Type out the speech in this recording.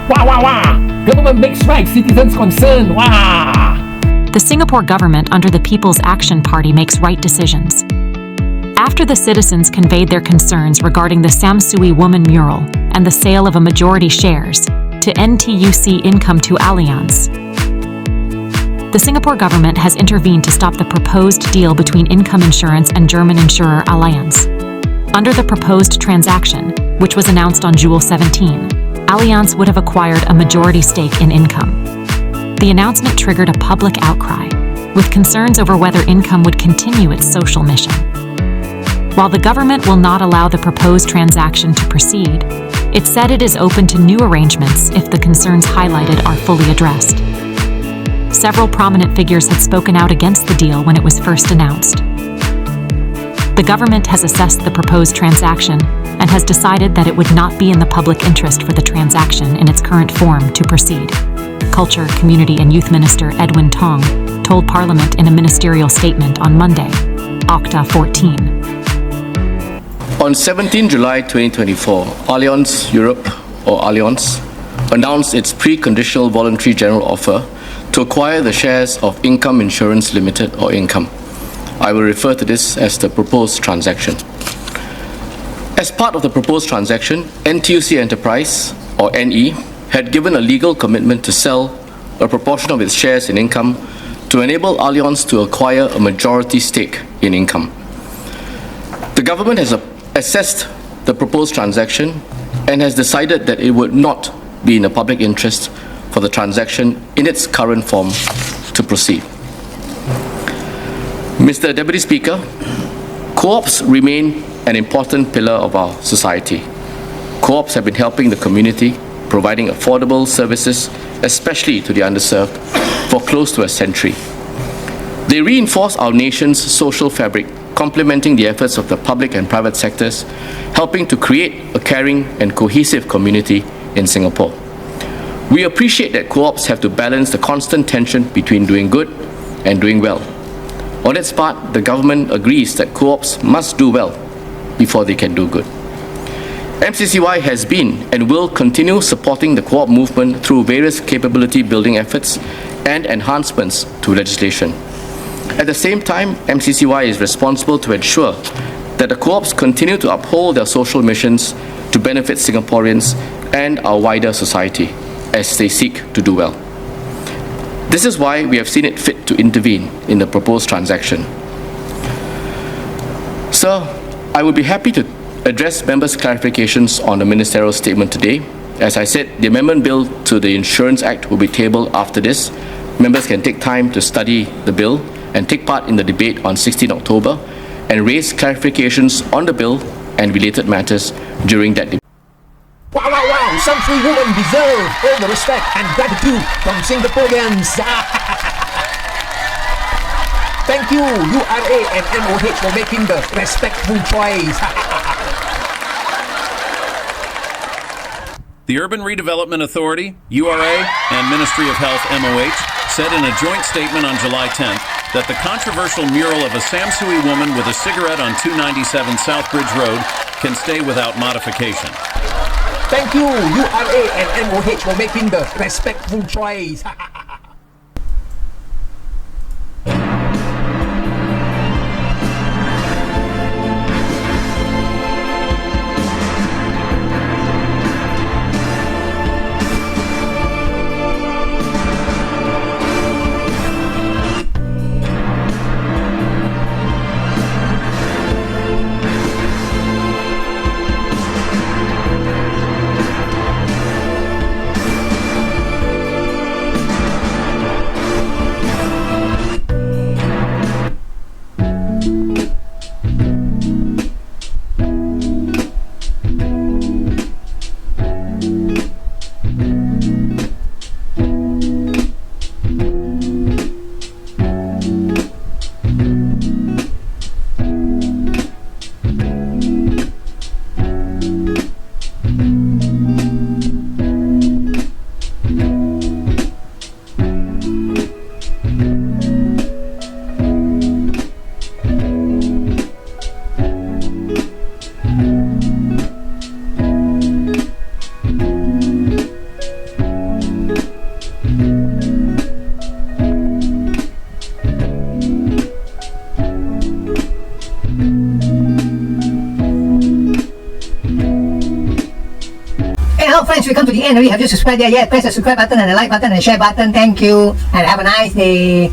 Wah, wah, wah! Government makes right, citizens concerned. Wah! The Singapore government under the People's Action Party makes right decisions. After the citizens conveyed their concerns regarding the Samsui woman mural and the sale of a majority shares to NTUC Income-Allianz, the Singapore government has intervened to stop the proposed deal between Income Insurance and German insurer Allianz. Under the proposed transaction, which was announced on June 17, Allianz would have acquired a majority stake in Income. The announcement triggered a public outcry, with concerns over whether Income would continue its social mission. While the government will not allow the proposed transaction to proceed, it said it is open to new arrangements if the concerns highlighted are fully addressed. Several prominent figures had spoken out against the deal when it was first announced. The government has assessed the proposed transaction and has decided that it would not be in the public interest for the transaction in its current form to proceed. Culture, Community and Youth Minister Edwin Tong told Parliament in a ministerial statement on Monday, Octa 14. On 17 July 2024, Allianz Europe, or Allianz, announced its pre-conditional voluntary general offer to acquire the shares of Income Insurance Limited, or Income. I will refer to this as the proposed transaction. As part of the proposed transaction, NTUC Enterprise, or NE, had given a legal commitment to sell a proportion of its shares in Income to enable Allianz to acquire a majority stake in Income. The government has assessed the proposed transaction and has decided that it would not be in the public interest for the transaction in its current form to proceed. Mr. Deputy Speaker, co-ops remain an important pillar of our society. Co-ops have been helping the community, providing affordable services, especially to the underserved, for close to a century. They reinforce our nation's social fabric, complementing the efforts of the public and private sectors, helping to create a caring and cohesive community in Singapore. We appreciate that co-ops have to balance the constant tension between doing good and doing well. On its part, the government agrees that co-ops must do well before they can do good. MCCY has been and will continue supporting the co-op movement through various capability building efforts and enhancements to legislation. At the same time, MCCY is responsible to ensure that the co-ops continue to uphold their social missions to benefit Singaporeans and our wider society as they seek to do well. This is why we have seen it fit to intervene in the proposed transaction. Sir, I would be happy to address members' clarifications on the ministerial statement today. As I said, the amendment bill to the Insurance Act will be tabled after this. Members can take time to study the bill and take part in the debate on 16 October and raise clarifications on the bill and related matters during that debate. Wow, wow, wow! Samsui women deserve all the respect and gratitude from Singaporeans. Thank you, URA and MOH, for making the respectful choice. The Urban Redevelopment Authority, URA, and Ministry of Health, MOH, said in a joint statement on July 10th that the controversial mural of a Samsui woman with a cigarette on 297 Southbridge Road can stay without modification. Thank you, URA and MOH, for making the respectful choice. friends, we come to the end already. Have you subscribed there yet? Press the subscribe button and the like button and the share button. Thank you and have a nice day.